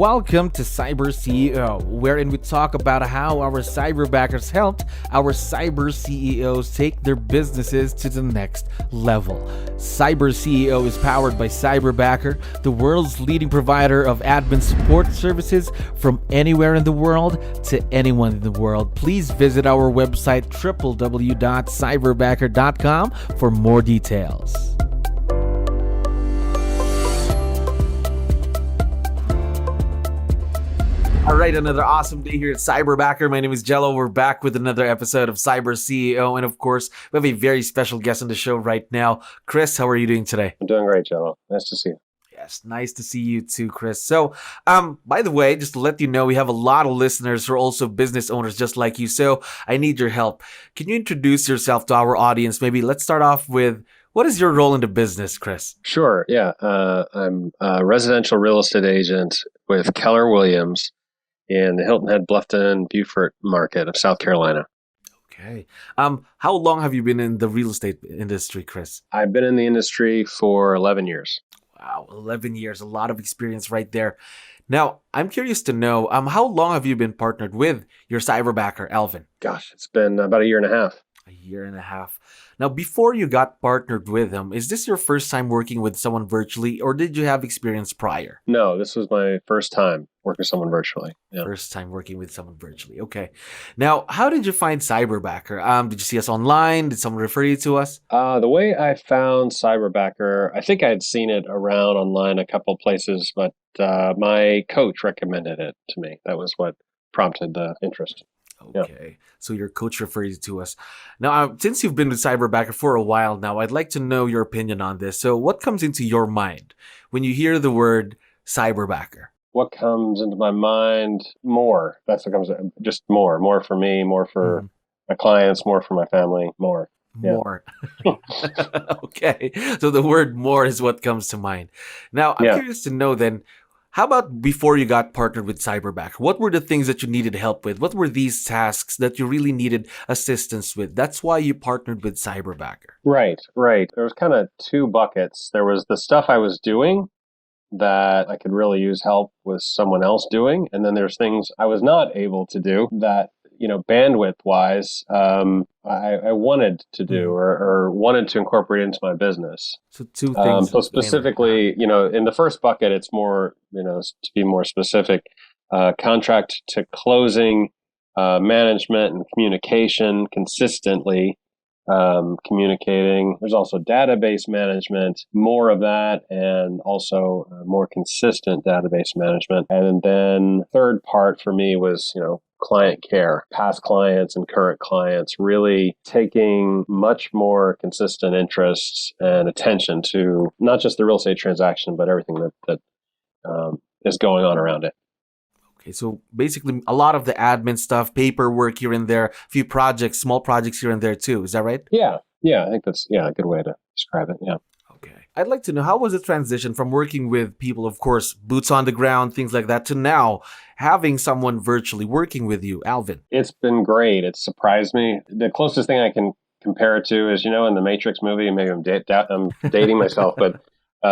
Welcome to CyberCEO, wherein we talk about how our cyberbackers helped our cyber CEOs take their businesses to the next level. CyberCEO is powered by Cyberbacker, the world's leading provider of admin support services from anywhere in the world to anyone in the world. Please visit our website www.cyberbacker.com for more details. All right, another awesome day here at Cyberbacker. My name is Jello. We're back with another episode of CyberCEO. And of course, we have a very special guest on the show right now. Chris, how are you doing today? I'm doing great, Jello. Nice to see you. Yes, nice to see you too, Chris. So, by the way, just to let you know, we have a lot of listeners who are also business owners just like you. So I need your help. Can you introduce yourself to our audience? Maybe let's start off with, what is your role in the business, Chris? Sure, yeah. I'm a residential real estate agent with 𝗙𝗪𝗏𝗋𝗋 in the Hilton Head, Bluffton, Beaufort market of South Carolina. Okay. How long have you been in the real estate industry, Chris? I've been in the industry for 11 years. Wow, 11 years, a lot of experience right there. Now, I'm curious to know, how long have you been partnered with your cyberbacker, Alvin? Gosh, it's been about a year and a half. A year and a half. Now, before you got partnered with him, is this your first time working with someone virtually, or did you have experience prior? No, this was my first time working with someone virtually. Yeah. First time working with someone virtually. Okay. Now, how did you find Cyberbacker? Did you see us online? Did someone refer you to us? The way I found Cyberbacker, I think I had seen it around online a couple places, but my coach recommended it to me. That was what prompted the interest. Okay, yeah. So your coach referred you to us. Now, since you've been with Cyberbacker for a while now, I'd like to know your opinion on this. So what comes into your mind when you hear the word Cyberbacker? What comes into my mind? More. That's what comes, just more. More for me, more for my clients, more for my family, more. More. Yeah. Okay, so the word more is what comes to mind. Now, I'm curious to know then, how about before you got partnered with Cyberbacker? What were the things that you needed help with? What were these tasks that you really needed assistance with? That's why you partnered with Cyberbacker. Right. There was kind of two buckets. There was the stuff I was doing that I could really use help with someone else doing. And then there's things I was not able to do that, bandwidth-wise, I wanted to do or wanted to incorporate into my business. So two things. So specifically, in the first bucket, it's more, to be more specific, contract to closing, management and communication consistently, communicating. There's also database management, more of that, and also more consistent database management. And then third part for me was, client care, past clients and current clients, really taking much more consistent interests and attention to not just the real estate transaction, but everything that is going on around it. Okay, so basically a lot of the admin stuff, paperwork here and there, a few projects, small projects here and there too. Is that right? Yeah, I think that's a good way to describe it. Yeah. Okay. I'd like to know, how was the transition from working with people, of course, boots on the ground, things like that, to now having someone virtually working with you, Alvin? It's been great. It surprised me. The closest thing I can compare it to is, in the Matrix movie, maybe I'm dating myself, but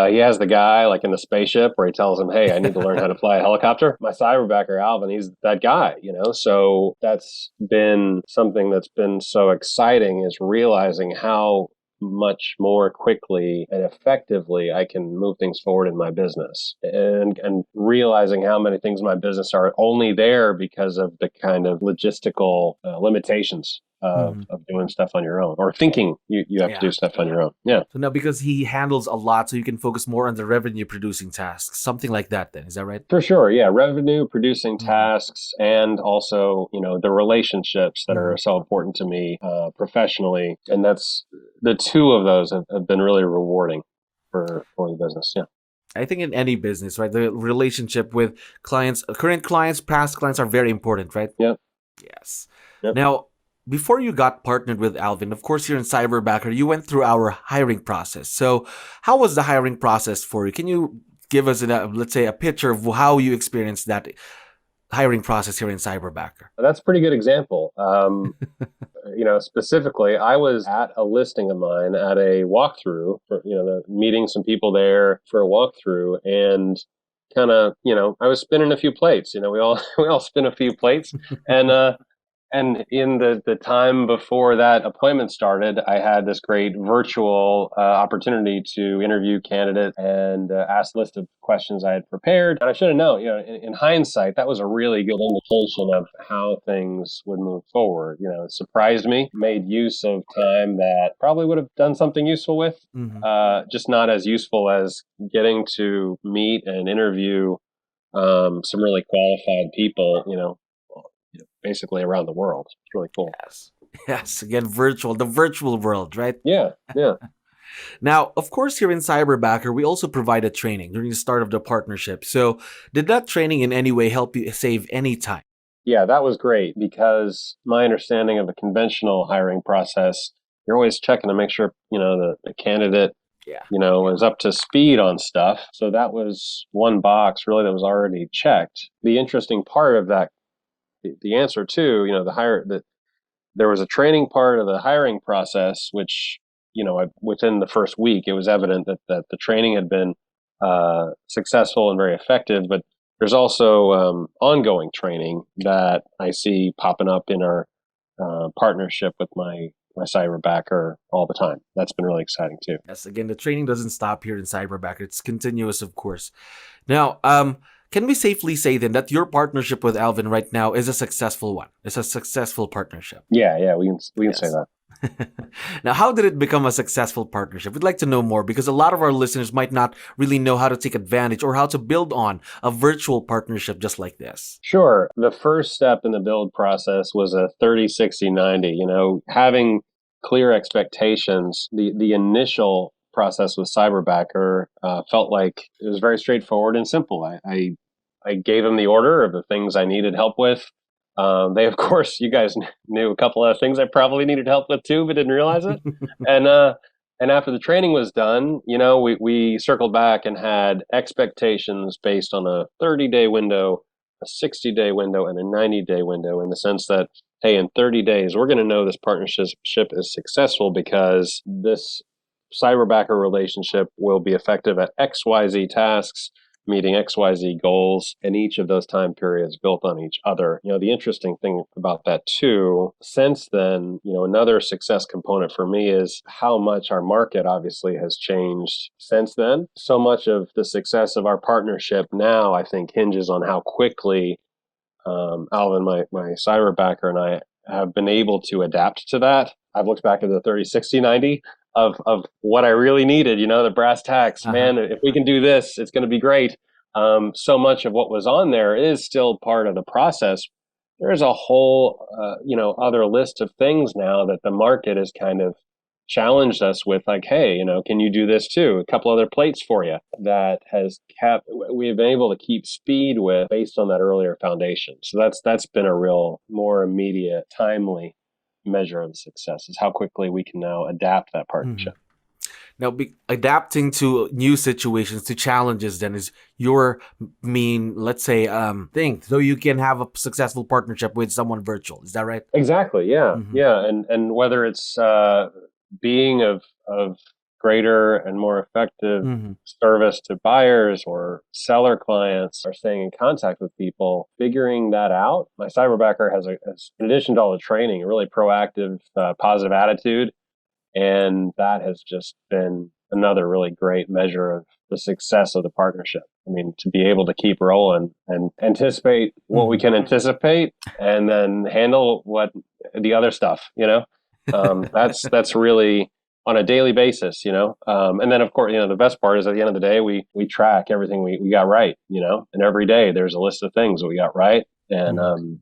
he has the guy like in the spaceship where he tells him, hey, I need to learn how to fly a helicopter. My cyberbacker, Alvin, he's that guy, So that's been something that's been so exciting, is realizing how much more quickly and effectively I can move things forward in my business, and realizing how many things in my business are only there because of the kind of logistical limitations of doing stuff on your own, or thinking you have to do stuff on your own. Yeah. So now, because he handles a lot, so you can focus more on the revenue producing tasks, something like that then, is that right? For sure. Yeah. Revenue producing tasks, and also, the relationships that are so important to me professionally. And that's the two of those have been really rewarding for the business. Yeah. I think in any business, right? The relationship with clients, current clients, past clients are very important, right? Yep. Yes. Yep. Now, before you got partnered with Alvin, of course, here in Cyberbacker, you went through our hiring process. So how was the hiring process for you? Can you give us, let's say, a picture of how you experienced that hiring process here in Cyberbacker? That's a pretty good example. Specifically, I was at a listing of mine at a walkthrough, for, meeting some people there for a walkthrough, and kind of, I was spinning a few plates. We all we all spin a few plates, and in the time before that appointment started, I had this great virtual opportunity to interview candidates and ask a list of questions I had prepared. And I should have known, in hindsight, that was a really good indication of how things would move forward. It surprised me, made use of time that probably would have done something useful with, just not as useful as getting to meet and interview some really qualified people, basically around the world. It's really cool. Yes. Again, the virtual world, right? Yeah. Now, of course, here in Cyberbacker, we also provided training during the start of the partnership. So did that training in any way help you save any time? Yeah, that was great, because my understanding of the conventional hiring process, you're always checking to make sure, the candidate, is up to speed on stuff. So that was one box really that was already checked. The interesting part of that, the answer to, that there was a training part of the hiring process, which, within the first week, it was evident that the training had been successful and very effective. But there's also ongoing training that I see popping up in our partnership with my Cyberbacker all the time. That's been really exciting too. Yes, again, the training doesn't stop here in Cyberbacker. It's continuous, of course. Now, can we safely say then that your partnership with Alvin right now is a successful one? It's a successful partnership. Yeah, we can say that. Now, how did it become a successful partnership? We'd like to know more, because a lot of our listeners might not really know how to take advantage or how to build on a virtual partnership just like this. Sure. The first step in the build process was a 30-60-90, having clear expectations. The initial process with Cyberbacker felt like it was very straightforward and simple. I gave them the order of the things I needed help with. They, of course, you guys knew a couple of things I probably needed help with too, but didn't realize it. And after the training was done, we circled back and had expectations based on a 30-day window, a 60-day window, and a 90-day window, in the sense that, hey, in 30 days, we're going to know this partnership is successful because this Cyberbacker relationship will be effective at XYZ tasks, meeting XYZ goals, and each of those time periods built on each other. The interesting thing about that too, since then, another success component for me is how much our market obviously has changed since then. So much of the success of our partnership now, I think, hinges on how quickly Alvin, my Cyberbacker, and I have been able to adapt to that. I've looked back at the 30-60-90 of what I really needed, the brass tacks. Man, if we can do this, it's going to be great. So much of what was on there is still part of the process. There's a whole, other list of things now that the market has kind of challenged us with, like, hey, can you do this too? A couple other plates for you, that has kept, we've been able to keep speed with based on that earlier foundation. So that's been a real more immediate, timely measure of success, is how quickly we can now adapt that partnership. Now, adapting to new situations, to challenges, then is your let's say, thing. So you can have a successful partnership with someone virtual. Is that right? Exactly. Yeah. Yeah. And whether it's being of greater and more effective service to buyers or seller clients, or staying in contact with people, figuring that out. My Cyberbacker has, in addition to all the training, a really proactive, positive attitude. And that has just been another really great measure of the success of the partnership. I mean, to be able to keep rolling and anticipate what we can anticipate, and then handle what the other stuff, that's really on a daily basis, and then, of course, the best part is, at the end of the day, we track everything we got right, and every day there's a list of things that we got right. And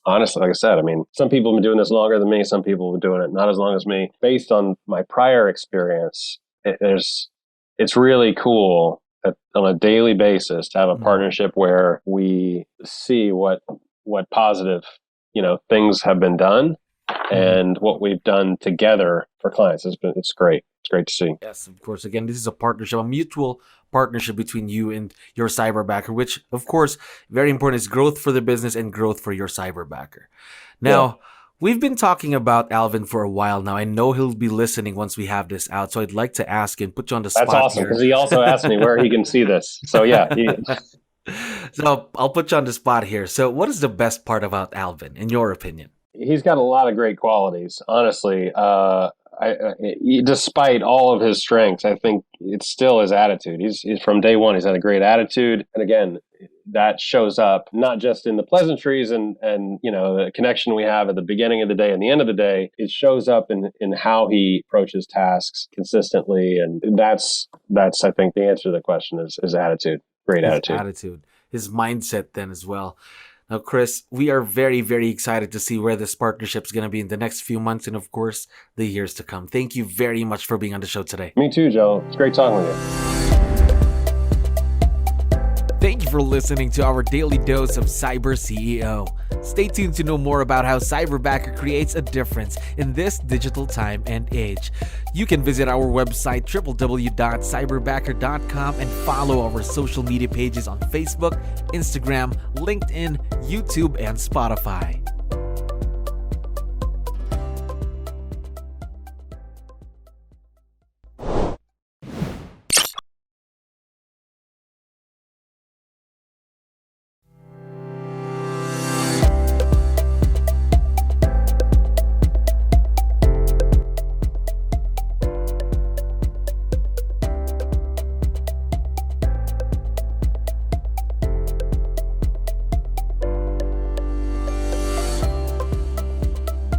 honestly, like I said, I mean, some people have been doing this longer than me. Some people have been doing it not as long as me. Based on my prior experience, it's really cool that on a daily basis to have a partnership where we see what positive, things have been done, and what we've done together for clients. It's great. It's great to see. Yes, of course. Again, this is a partnership, a mutual partnership between you and your Cyberbacker, which, of course, very important, is growth for the business and growth for your Cyberbacker. Now, We've been talking about Alvin for a while now. I know he'll be listening once we have this out, so I'd like to ask and put you on the spot. That's awesome, here. because he also asked me where he can see this. So yeah. So I'll put you on the spot here. So what is the best part about Alvin, in your opinion? He's got a lot of great qualities, honestly. Despite all of his strengths, I think it's still his attitude. He's from day one, he's had a great attitude. And again, that shows up not just in the pleasantries and the connection we have at the beginning of the day and the end of the day. It shows up in how he approaches tasks consistently. And that's I think the answer to the question is attitude. Great attitude. His mindset then as well. Now, Chris, we are very, very excited to see where this partnership is going to be in the next few months and, of course, the years to come. Thank you very much for being on the show today. Me too, Joe. It's great talking with you. Thank you for listening to our daily dose of CyberCEO. Stay tuned to know more about how Cyberbacker creates a difference in this digital time and age. You can visit our website www.cyberbacker.com and follow our social media pages on Facebook, Instagram, LinkedIn, YouTube, and Spotify.